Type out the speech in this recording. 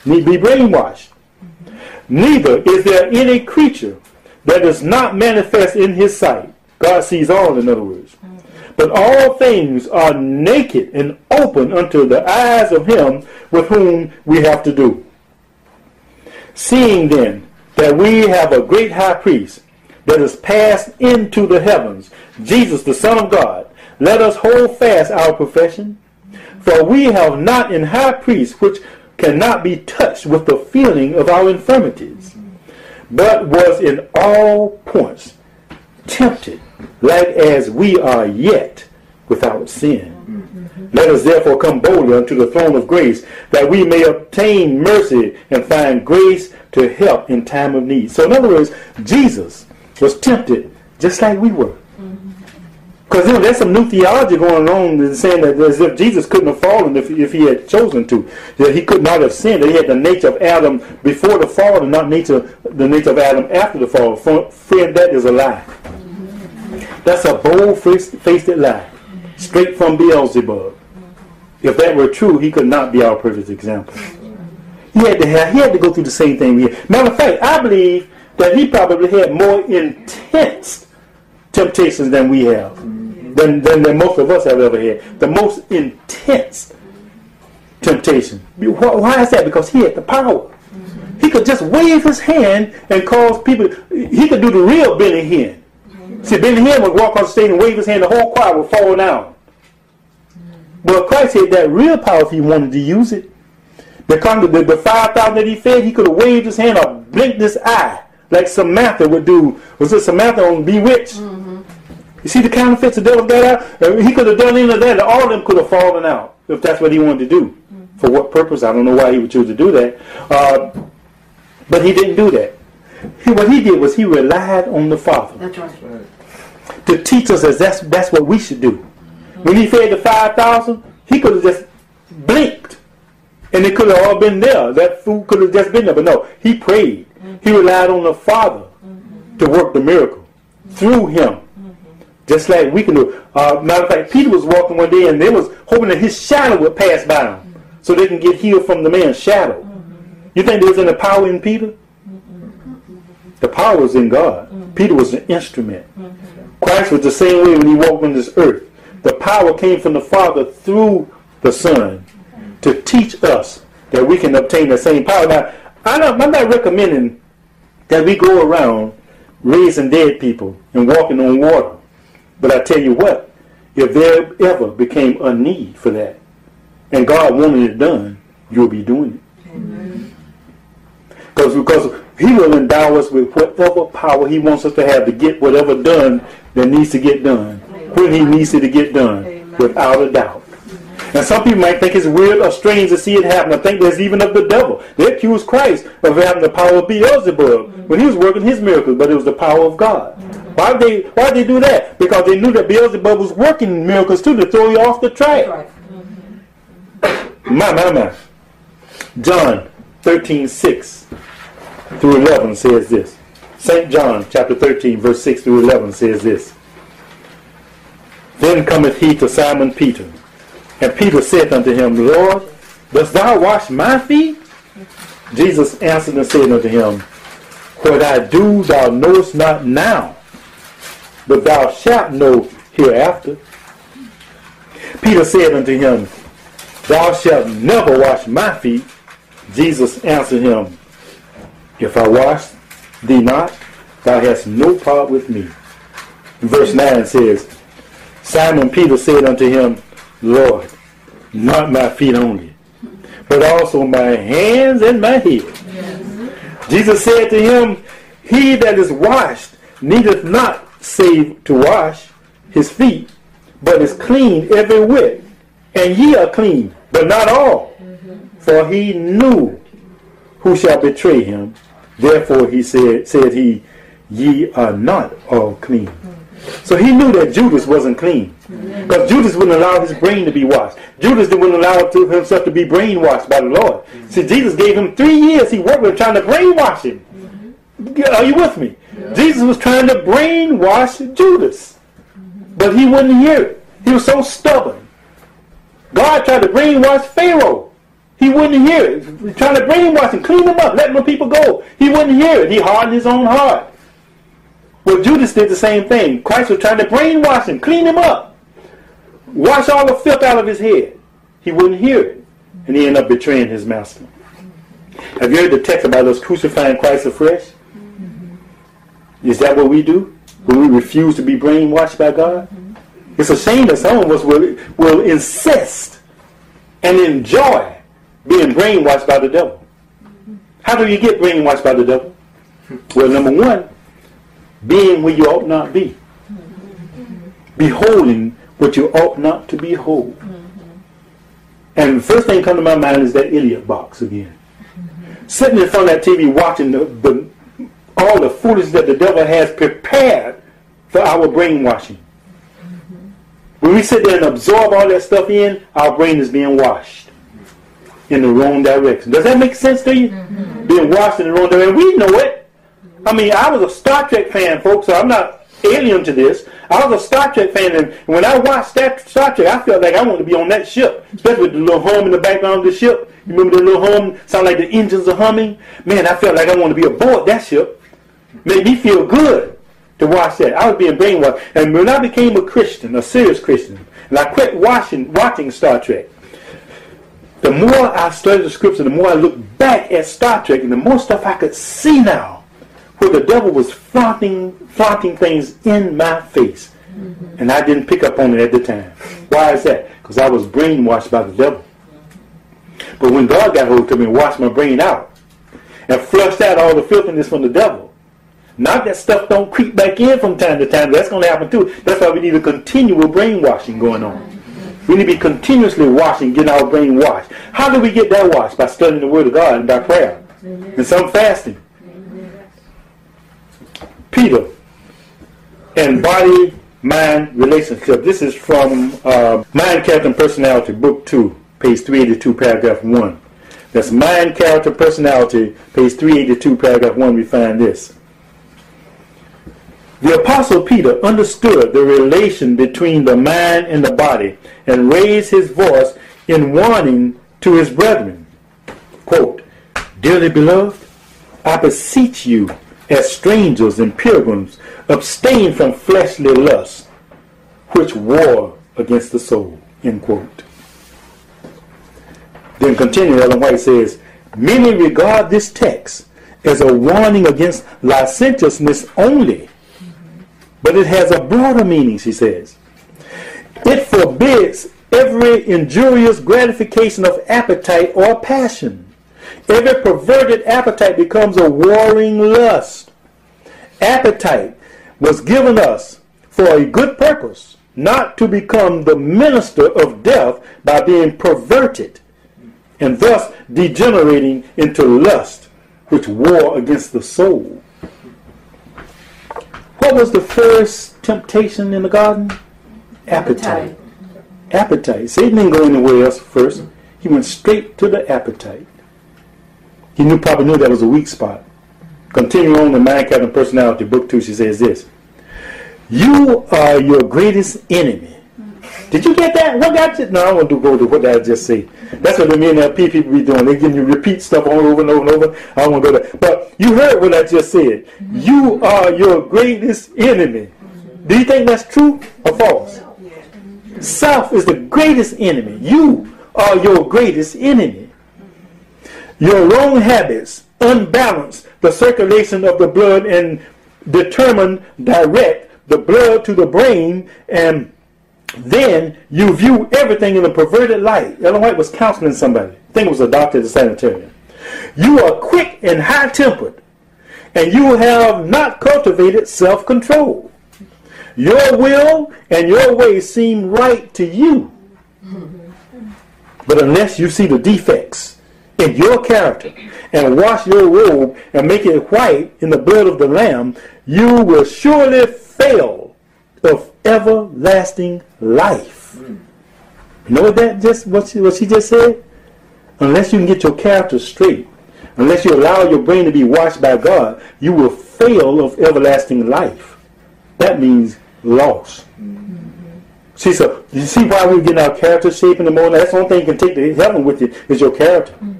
need be brainwashed. Neither is there any creature that is not manifest in his sight. God sees all, in other words. But all things are naked and open unto the eyes of him with whom we have to do. Seeing then that we have a great high priest that is passed into the heavens, Jesus the Son of God, let us hold fast our profession. For we have not an high priest which cannot be touched with the feeling of our infirmities, but was in all points tempted, like as we are yet without sin. Let us therefore come boldly unto the throne of grace, that we may obtain mercy and find grace to help in time of need. So in other words, Jesus was tempted just like we were. Because there's some new theology going on saying that as if Jesus couldn't have fallen if he had chosen to. That he could not have sinned. That he had the nature of Adam before the fall and not the nature of Adam after the fall. Friend, that is a lie. That's a bold-faced lie. Straight from Beelzebub. If that were true, he could not be our perfect example. He had to go through the same thing we had. Matter of fact, I believe that he probably had more intense temptations than we have. Than most of us have ever had. The most intense temptation. Why is that? Because he had the power. He could just wave his hand and cause people. He could do the real Benny Hinn. See, Benny Hinn would walk on stage and wave his hand, the whole choir would fall down. But Christ had that real power if he wanted to use it. The 5,000 that he fed, he could have waved his hand or blinked his eye like Samantha would do. Was it Samantha on Bewitched? You see the counterfeits the devil got out? He could have done any of that, and all of them could have fallen out if that's what he wanted to do. For what purpose? I don't know why he would choose to do that. But he didn't do that. What he did was he relied on the Father. That's right. To teach us that that's what we should do. When he fed the 5,000, he could have just blinked. And it could have all been there. That food could have just been there. But no, he prayed. He relied on the Father to work the miracle through him. Just like we can do. Matter of fact, Peter was walking one day and they was hoping that his shadow would pass by him so they can get healed from the man's shadow. You think there was any power in Peter? The power was in God. Peter was an instrument. Christ was the same way when he walked on this earth. The power came from the Father through the Son to teach us that we can obtain the same power. Now, I'm not recommending that we go around raising dead people and walking on water. But I tell you what, if there ever became a need for that, and God wanted it done, you'll be doing it. Because he will endow us with whatever power he wants us to have to get whatever done that needs to get done, when he needs it to get done, without a doubt. And some people might think it's weird or strange to see it happen. I think there's even of the devil. They accuse Christ of having the power of Beelzebub when he was working his miracles, but it was the power of God. Why did they do that? Because they knew that Beelzebub was working miracles too to throw you off the track. My. John 13:6 through 11 says this. St. John chapter 13 verse 6 through 11 says this. Then cometh he to Simon Peter, and Peter said unto him, Lord, dost thou wash my feet? Jesus answered and said unto him, What I do thou knowest not now, but thou shalt know hereafter. Peter said unto him, Thou shalt never wash my feet. Jesus answered him, If I wash thee not, thou hast no part with me. Verse 9 says, Simon Peter said unto him, Lord, not my feet only, but also my hands and my head. Yes. Jesus said to him, He that is washed needeth not save to wash his feet, but is clean every whit. And ye are clean, but not all. For he knew who shall betray him. Therefore he said he, Ye are not all clean. So he knew that Judas wasn't clean. Because Judas wouldn't allow his brain to be washed. Judas wouldn't allow himself to be brainwashed by the Lord. See, Jesus gave him 3 years. He worked with him trying to brainwash him. Are you with me? Yeah. Jesus was trying to brainwash Judas. But he wouldn't hear it. He was so stubborn. God tried to brainwash Pharaoh. He wouldn't hear it. Trying to brainwash him, clean him up, let my people go. He wouldn't hear it. He hardened his own heart. Well, Judas did the same thing. Christ was trying to brainwash him, clean him up, wash all the filth out of his head. He wouldn't hear it. And he ended up betraying his master. Have you heard the text about us crucifying Christ afresh? Is that what we do when we refuse to be brainwashed by God? It's a shame that some of us will insist and enjoy being brainwashed by the devil. How do you get brainwashed by the devil? Well, number one, being where you ought not be. Beholding what you ought not to behold. And the first thing that comes to my mind is that Elliott box again. Sitting in front of that TV watching all the foolishness that the devil has prepared for our brainwashing. When we sit there and absorb all that stuff in, our brain is being washed in the wrong direction. Does that make sense to you? Being washed in the wrong direction. We know it. I mean, I was a Star Trek fan, folks, so I'm not alien to this. I was a Star Trek fan, and when I watched Star Trek, I felt like I wanted to be on that ship, especially with the little hum in the background of the ship. You remember the little hum? Sound like the engines are humming? Man, I felt like I wanted to be aboard that ship. Made me feel good to watch that. I was being brainwashed. And when I became a Christian, a serious Christian, and I quit watching Star Trek, the more I studied the scripture, the more I looked back at Star Trek, and the more stuff I could see now, where the devil was flaunting things in my face. And I didn't pick up on it at the time. Why is that? Because I was brainwashed by the devil. But when God got hold of me and washed my brain out, and flushed out all the filthiness from the devil, not that stuff don't creep back in from time to time. That's going to happen too. That's why we need a continual brainwashing going on. We need to be continuously washing, getting our brain washed. How do we get that washed? By studying the Word of God and by prayer. And some fasting. Peter and body-mind relationship. This is from Mind, Character, and Personality, Book 2, page 382, paragraph 1. That's Mind, Character, Personality, page 382, paragraph 1. We find this. The Apostle Peter understood the relation between the mind and the body and raised his voice in warning to his brethren. Quote, "Dearly beloved, I beseech you, as strangers and pilgrims, abstain from fleshly lusts, which war against the soul." End quote. Then continuing, Ellen White says, "Many regard this text as a warning against licentiousness only, but it has a broader meaning," she says. "It forbids every injurious gratification of appetite or passion. Every perverted appetite becomes a warring lust. Appetite was given us for a good purpose, not to become the minister of death by being perverted and thus degenerating into lust, which war against the soul." What was the first temptation in the garden? Appetite. Appetite. Satan didn't go anywhere else first. He went straight to the appetite. He probably knew that was a weak spot. Continuing on in Mind, Character, and Personality, Book 2, she says this. "You are your greatest enemy." Did you get that? What got you? No, I want to go to what did I just say. That's what the men and people be doing. They give you repeat stuff over and over and over. I don't want to go there. But you heard what I just said. You are your greatest enemy. Do you think that's true or false? Self is the greatest enemy. You are your greatest enemy. Your wrong habits unbalance the circulation of the blood and direct the blood to the brain, and then you view everything in a perverted light. Ellen White was counseling somebody. I think it was a doctor at the sanitarium. You are quick and high-tempered, and you have not cultivated self-control. Your will and your ways seem right to you. But unless you see the defects in your character and wash your robe and make it white in the blood of the Lamb, you will surely fail of everlasting life. You know what she just said? Unless you can get your character straight, unless you allow your brain to be washed by God, you will fail of everlasting life. That means loss. See, so you see why we're getting our character shape in the morning? That's the only thing you can take to heaven with you is your character. Mm-hmm.